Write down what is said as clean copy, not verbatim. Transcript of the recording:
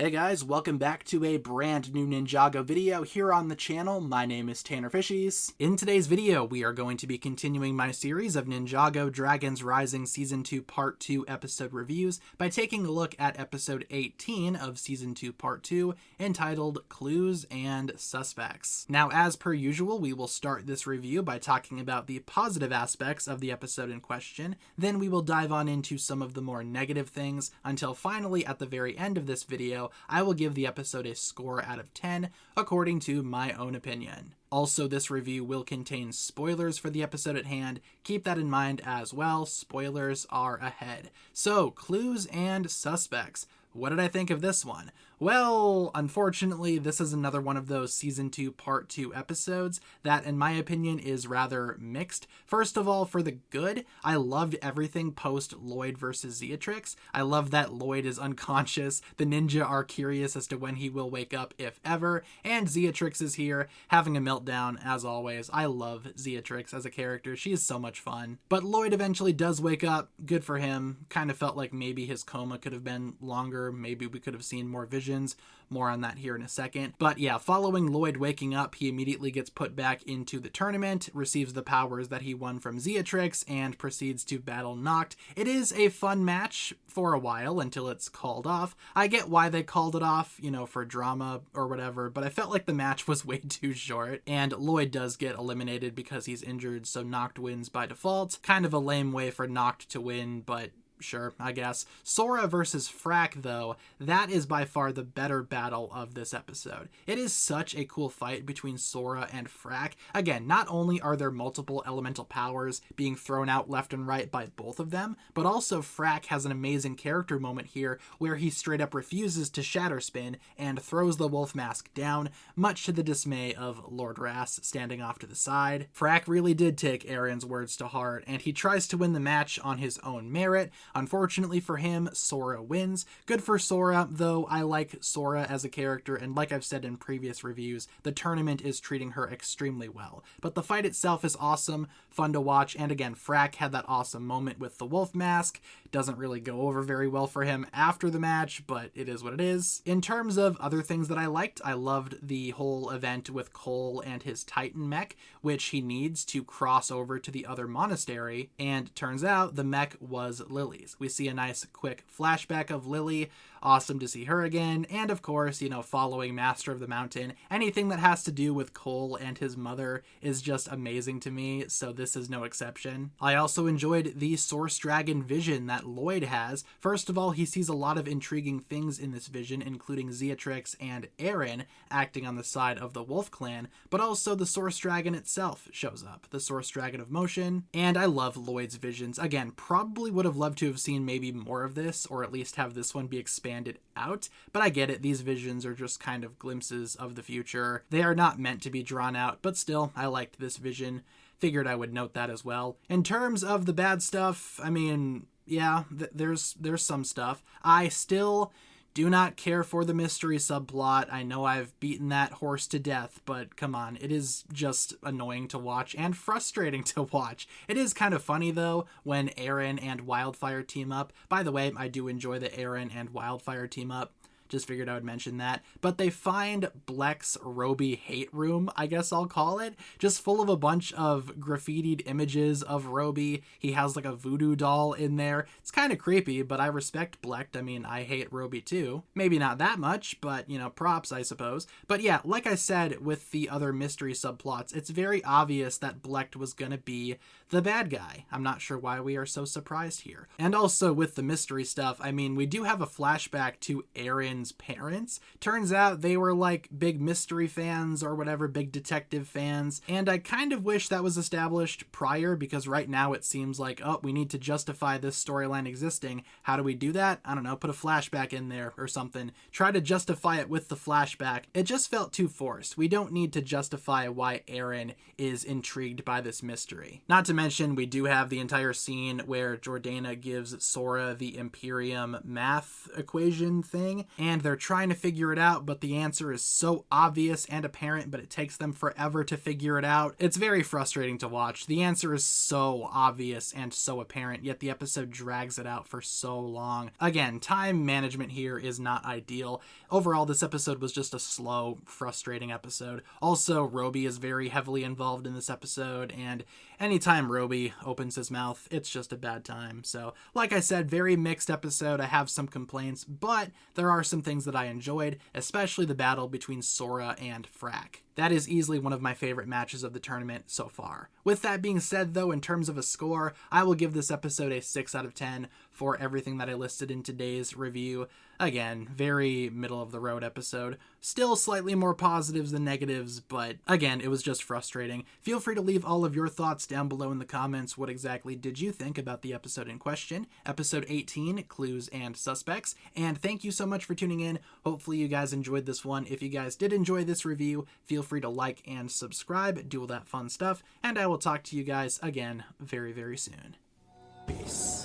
Hey guys, welcome back to a brand new Ninjago video here on the channel. My name is TannerFishies. In today's video, we are going to be continuing my series of Ninjago Dragons Rising Season 2 Part 2 episode reviews by taking a look at episode 18 of Season 2 Part 2, entitled Clues and Suspects. Now, as per usual, we will start this review by talking about the positive aspects of the episode in question, then we will dive on into some of the more negative things, until finally, at the very end of this video, I will give the episode a score out of 10, according to my own opinion. Also, this review will contain spoilers for the episode at hand. Keep that in mind as well. Spoilers are ahead. So, Clues and Suspects. What did I think of this one? Well, unfortunately, this is another one of those Season 2 Part 2 episodes that, in my opinion, is rather mixed. First of all, for the good, I loved everything post Lloyd versus Zeatrix. I love that Lloyd is unconscious, the ninja are curious as to when he will wake up, if ever, and Zeatrix is here, having a meltdown, as always. I love Zeatrix as a character, she is so much fun. But Lloyd eventually does wake up, good for him. Kind of felt like maybe his coma could have been longer, maybe we could have seen more visions. More on that here in a second. But yeah, following Lloyd waking up, he immediately gets put back into the tournament, receives the powers that he won from Zeatrix, and proceeds to battle Noct. It is a fun match for a while until it's called off. I get why they called it off, you know, for drama or whatever, but I felt like the match was way too short, and Lloyd does get eliminated because he's injured, so Noct wins by default. Kind of a lame way for Noct to win, but sure, I guess. Sora versus Frack, though, that is by far the better battle of this episode. It is such a cool fight between Sora and Frack. Again, not only are there multiple elemental powers being thrown out left and right by both of them, but also Frack has an amazing character moment here where he straight up refuses to shatter spin and throws the wolf mask down, much to the dismay of Lord Ras standing off to the side. Frack really did take Aaron's words to heart, and he tries to win the match on his own merit. Unfortunately for him, Sora wins. Good for Sora, though I like Sora as a character, and like I've said in previous reviews, the tournament is treating her extremely well. But the fight itself is awesome, fun to watch, and again, Frack had that awesome moment with the wolf mask. Doesn't really go over very well for him after the match, but it is what it is. In terms of other things that I liked, I loved the whole event with Cole and his Titan mech, which he needs to cross over to the other monastery, and turns out the mech was Lily's. We see a nice quick flashback of Lily, awesome to see her again, and of course, you know, following Master of the Mountain, anything that has to do with Cole and his mother is just amazing to me, so this is no exception. I also enjoyed the Source Dragon vision that Lloyd has. First of all, he sees a lot of intriguing things in this vision, including Zeatrix and Aaron acting on the side of the Wolf Clan, but also the Source Dragon itself shows up, the Source Dragon of Motion, and I love Lloyd's visions. Again, probably would have loved to have seen maybe more of this, or at least have this one be expanded out, but I get it, these visions are just kind of glimpses of the future. They are not meant to be drawn out, but still, I liked this vision. Figured I would note that as well. In terms of the bad stuff, I mean, yeah, there's some stuff. I still do not care for the mystery subplot. I know I've beaten that horse to death, but come on, it is just annoying to watch and frustrating to watch. It is kind of funny, though, when Aaron and Wildfire team up. By the way, I do enjoy the Aaron and Wildfire team up. Just figured I would mention that. But they find Bleck's Roby hate room, I guess I'll call it, just full of a bunch of graffitied images of Roby. He has like a voodoo doll in there. It's kind of creepy, but I respect Bleck. I mean, I hate Roby too. Maybe not that much, but, you know, props, I suppose. But yeah, like I said, with the other mystery subplots, it's very obvious that Bleck was gonna be the bad guy. I'm not sure why we are so surprised here. And also with the mystery stuff, I mean, we do have a flashback to Aaron's parents. Turns out they were like big mystery fans or whatever, big detective fans, and I kind of wish that was established prior, because right now it seems like, oh, we need to justify this storyline existing. How do we do that? I don't know, put a flashback in there or something. Try to justify it with the flashback. It just felt too forced. We don't need to justify why Aaron is intrigued by this mystery. Not to mention, we do have the entire scene where Jordana gives Sora the Imperium math equation thing, and they're trying to figure it out, but the answer is so obvious and apparent, but it takes them forever to figure it out. It's very frustrating to watch. The answer is so obvious and so apparent, yet the episode drags it out for so long. Again, time management here is not ideal. Overall, this episode was just a slow, frustrating episode. Also, Roby is very heavily involved in this episode, and anytime Roby opens his mouth, it's just a bad time. So, like I said, very mixed episode. I have some complaints, but there are some things that I enjoyed, especially the battle between Sora and Frack. That is easily one of my favorite matches of the tournament so far. With that being said, though, in terms of a score, I will give this episode a 6 out of 10 for everything that I listed in today's review. Again, very middle-of-the-road episode. Still slightly more positives than negatives, but again, it was just frustrating. Feel free to leave all of your thoughts down below in the comments. What exactly did you think about the episode in question? Episode 18, Clues and Suspects. And thank you so much for tuning in. Hopefully you guys enjoyed this one. If you guys did enjoy this review, feel free to like and subscribe, do all that fun stuff, and I will talk to you guys again very, very soon. Peace.